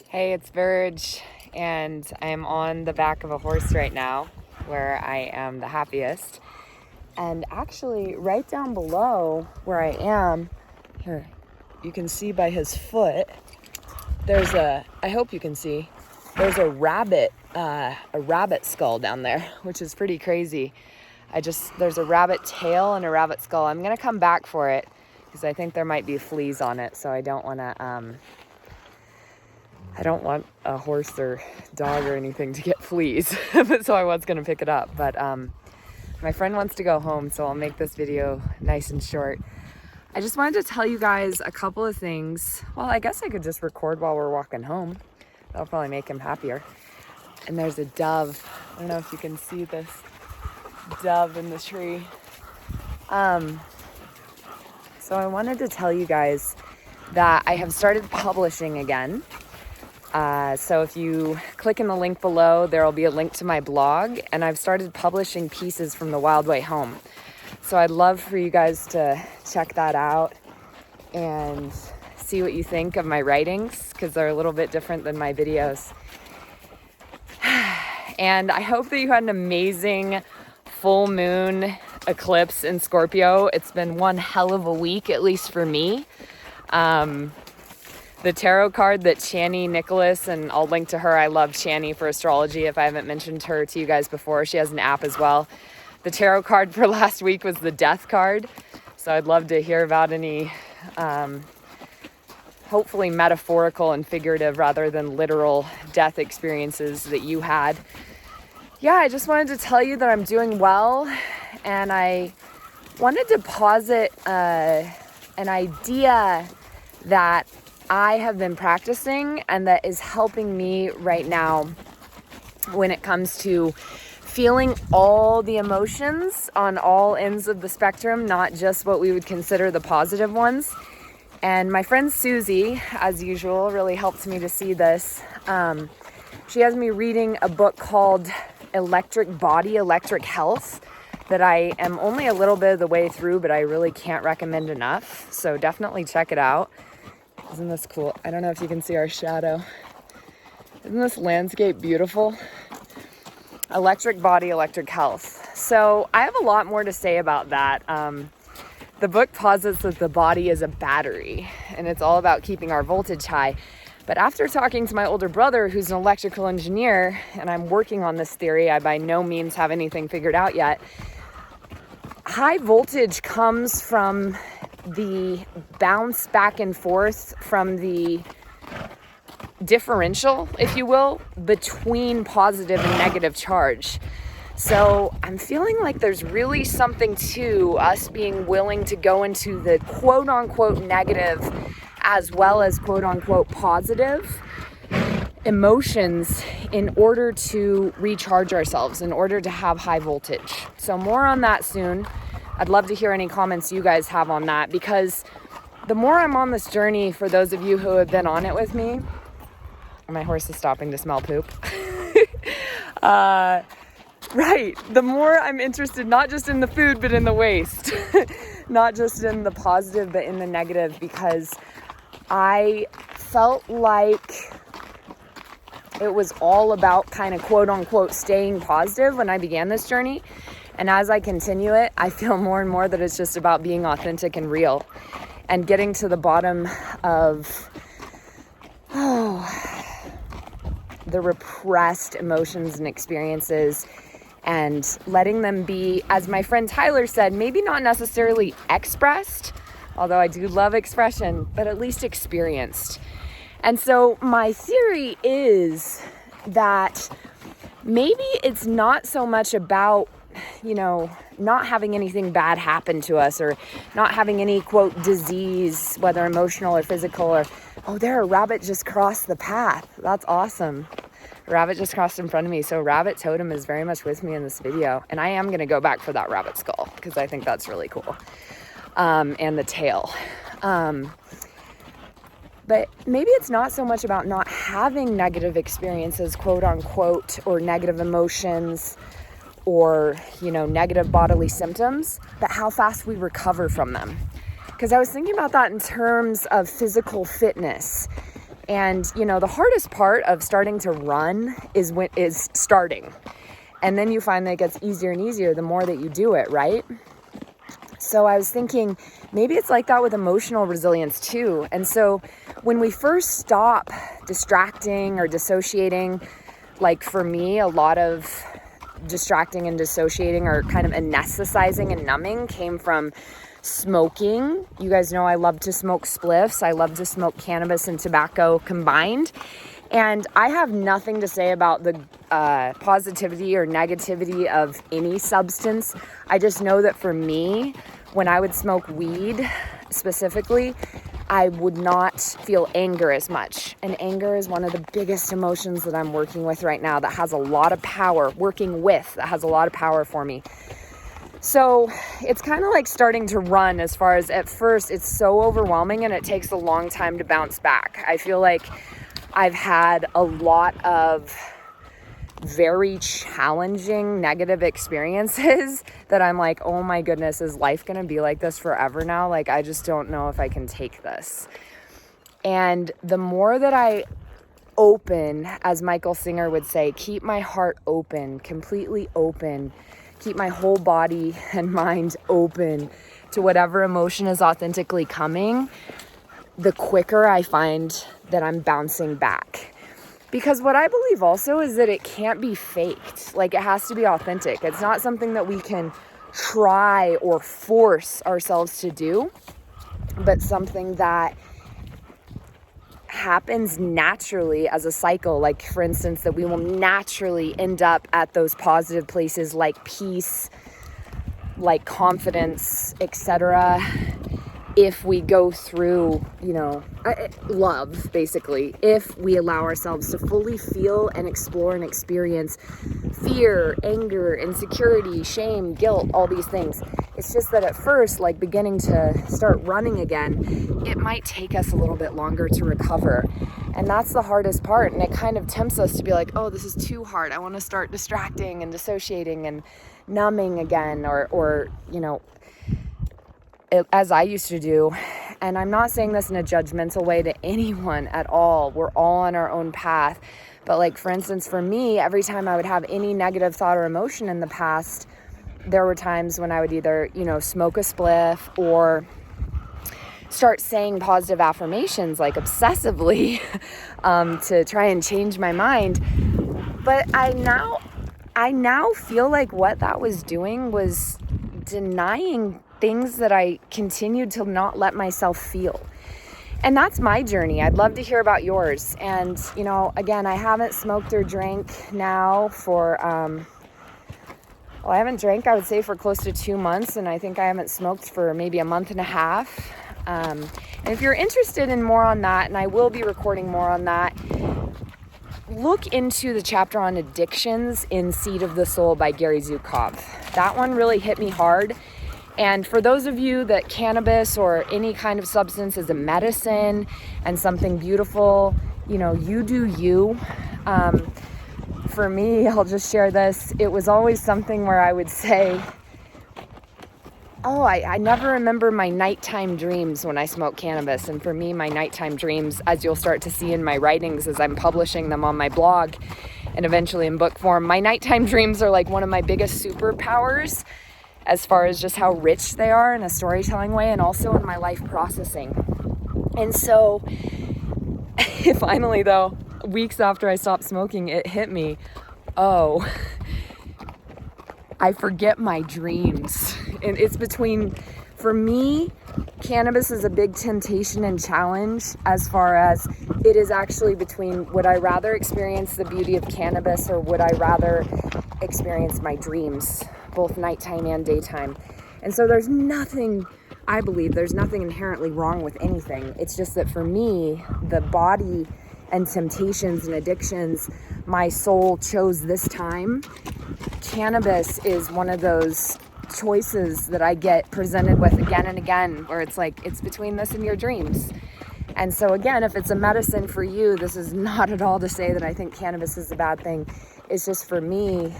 Hey, it's Verge, and I am on the back of a horse right now where I am the happiest. And actually, right down below where I am, here, you can see by his foot, I hope you can see, there's a rabbit skull down there, which is pretty crazy. There's a rabbit tail and a rabbit skull. I'm gonna come back for it because I think there might be fleas on it, so I don't want a horse or dog or anything to get fleas. So I was gonna pick it up, but my friend wants to go home, so I'll make this video nice and short. I just wanted to tell you guys a couple of things. Well, I guess I could just record while we're walking home. That'll probably make him happier. And there's a dove. I don't know if you can see this dove in the tree. So I wanted to tell you guys that I have started publishing again. So if you click in the link below, there will be a link to my blog, and I've started publishing pieces from the Wild Way Home. So I'd love for you guys to check that out and see what you think of my writings, because they're a little bit different than my videos. And I hope that you had an amazing full moon eclipse in Scorpio. It's been one hell of a week, at least for me. The tarot card that Chani Nicholas, and I'll link to her. I love Chani for astrology if I haven't mentioned her to you guys before. She has an app as well. The tarot card for last week was the death card. So I'd love to hear about any hopefully metaphorical and figurative rather than literal death experiences that you had. Yeah, I just wanted to tell you that I'm doing well, and I wanted to posit an idea that I have been practicing and that is helping me right now when it comes to feeling all the emotions on all ends of the spectrum, not just what we would consider the positive ones. And my friend Susie, as usual, really helped me to see this. She has me reading a book called Electric Body, Electric Health that I am only a little bit of the way through, but I really can't recommend enough. So definitely check it out. Isn't this cool? I don't know if you can see our shadow. Isn't this landscape beautiful? Electric Body, Electric Health. So I have a lot more to say about that. The book posits that the body is a battery, and it's all about keeping our voltage high. But after talking to my older brother, who's an electrical engineer, and I'm working on this theory, I by no means have anything figured out yet. High voltage comes from the bounce back and forth from the differential, if you will, between positive and negative charge. So I'm feeling like there's really something to us being willing to go into the quote unquote negative as well as quote unquote positive emotions in order to recharge ourselves, in order to have high voltage. So more on that soon. I'd love to hear any comments you guys have on that, because the more I'm on this journey, for those of you who have been on it with me, my horse is stopping to smell poop. Right, the more I'm interested, not just in the food, but in the waste, not just in the positive, but in the negative, because I felt like it was all about kind of quote unquote staying positive when I began this journey. And as I continue it, I feel more and more that it's just about being authentic and real and getting to the bottom of the repressed emotions and experiences and letting them be, as my friend Tyler said, maybe not necessarily expressed, although I do love expression, but at least experienced. And so my theory is that maybe it's not so much about not having anything bad happen to us, or not having any quote disease, whether emotional or physical, or, oh, there, a rabbit just crossed the path. That's awesome. A rabbit just crossed in front of me. So rabbit totem is very much with me in this video. And I am going to go back for that rabbit skull because I think that's really cool. And the tail. But maybe it's not so much about not having negative experiences, quote unquote, or negative emotions, or, negative bodily symptoms, but how fast we recover from them. Because I was thinking about that in terms of physical fitness. And, the hardest part of starting to run is starting. And then you find that it gets easier and easier the more that you do it, right? So I was thinking maybe it's like that with emotional resilience too. And so when we first stop distracting or dissociating, like for me, a lot of distracting and dissociating or kind of anesthetizing and numbing came from smoking. You guys know I love to smoke spliffs. I love to smoke cannabis and tobacco combined. And I have nothing to say about the positivity or negativity of any substance. I just know that for me, when I would smoke weed specifically, I would not feel anger as much. And anger is one of the biggest emotions that I'm working with right now that has a lot of power, that has a lot of power for me. So it's kind of like starting to run as far as at first it's so overwhelming and it takes a long time to bounce back. I feel like I've had a lot of very challenging negative experiences that I'm like, oh my goodness, is life going to be like this forever now? Like, I just don't know if I can take this. And the more that I open, as Michael Singer would say, keep my heart open, completely open, keep my whole body and mind open to whatever emotion is authentically coming, the quicker I find that I'm bouncing back. Because what I believe also is that it can't be faked. Like, it has to be authentic. It's not something that we can try or force ourselves to do, but something that happens naturally as a cycle. Like, for instance, that we will naturally end up at those positive places like peace, like confidence, etc. if we go through, love, basically, if we allow ourselves to fully feel and explore and experience fear, anger, insecurity, shame, guilt, all these things. It's just that at first, like beginning to start running again, it might take us a little bit longer to recover. And that's the hardest part. And it kind of tempts us to be like, oh, this is too hard. I want to start distracting and dissociating and numbing again, or as I used to do. And I'm not saying this in a judgmental way to anyone at all. We're all on our own path. But like, for instance, for me, every time I would have any negative thought or emotion in the past, there were times when I would either, smoke a spliff or start saying positive affirmations, like obsessively, to try and change my mind. But I now feel like what that was doing was denying things that I continued to not let myself feel. And that's my journey. I'd love to hear about yours. And, again, I haven't smoked or drank now for, I haven't drank, I would say, for close to 2 months. And I think I haven't smoked for maybe a month and a half. And if you're interested in more on that, and I will be recording more on that, look into the chapter on addictions in Seed of the Soul by Gary Zukov. That one really hit me hard. And for those of you that cannabis or any kind of substance is a medicine and something beautiful, you do you. For me, I'll just share this. It was always something where I would say, I never remember my nighttime dreams when I smoke cannabis. And for me, my nighttime dreams, as you'll start to see in my writings as I'm publishing them on my blog and eventually in book form, my nighttime dreams are like one of my biggest superpowers as far as just how rich they are in a storytelling way and also in my life processing. And so finally, though, weeks after I stopped smoking, it hit me, I forget my dreams. And it's for me, cannabis is a big temptation and challenge as far as it is actually between, would I rather experience the beauty of cannabis or would I rather experience my dreams, both nighttime and daytime? And so I believe there's nothing inherently wrong with anything. It's just that for me, the body and temptations and addictions, my soul chose this time. Cannabis is one of those choices that I get presented with again and again, where it's like, it's between this and your dreams. And so again, if it's a medicine for you, this is not at all to say that I think cannabis is a bad thing. It's just, for me,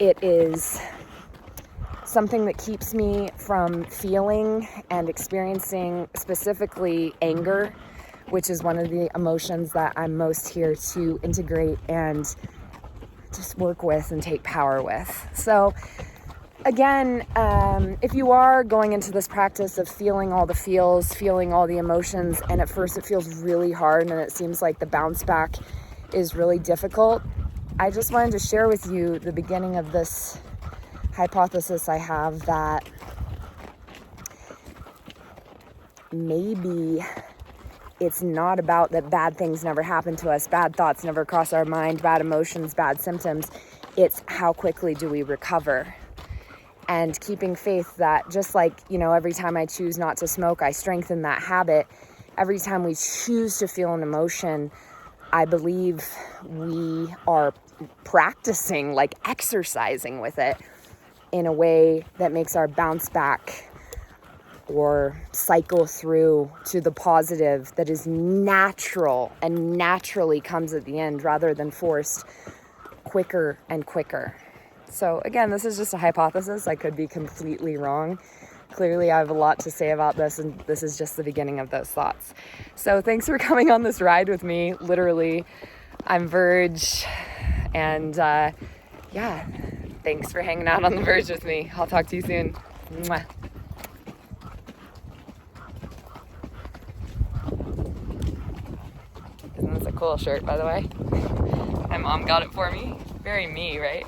it is something that keeps me from feeling and experiencing specifically anger, which is one of the emotions that I'm most here to integrate and just work with and take power with. So again, if you are going into this practice of feeling all the feels, feeling all the emotions, and at first it feels really hard and it seems like the bounce back is really difficult, I just wanted to share with you the beginning of this hypothesis I have, that maybe it's not about that bad things never happen to us, bad thoughts never cross our mind, bad emotions, bad symptoms. It's how quickly do we recover? And keeping faith that just like, every time I choose not to smoke, I strengthen that habit. Every time we choose to feel an emotion, I believe we are practicing, like exercising with it in a way that makes our bounce back or cycle through to the positive that is natural and naturally comes at the end rather than forced, quicker and quicker. So again, this is just a hypothesis. I could be completely wrong. Clearly, I have a lot to say about this, and this is just the beginning of those thoughts. So thanks for coming on this ride with me. Literally, I'm Verge, and thanks for hanging out on the Verge with me. I'll talk to you soon. Mwah. Isn't this a cool shirt, by the way? My mom got it for me. Very me, right?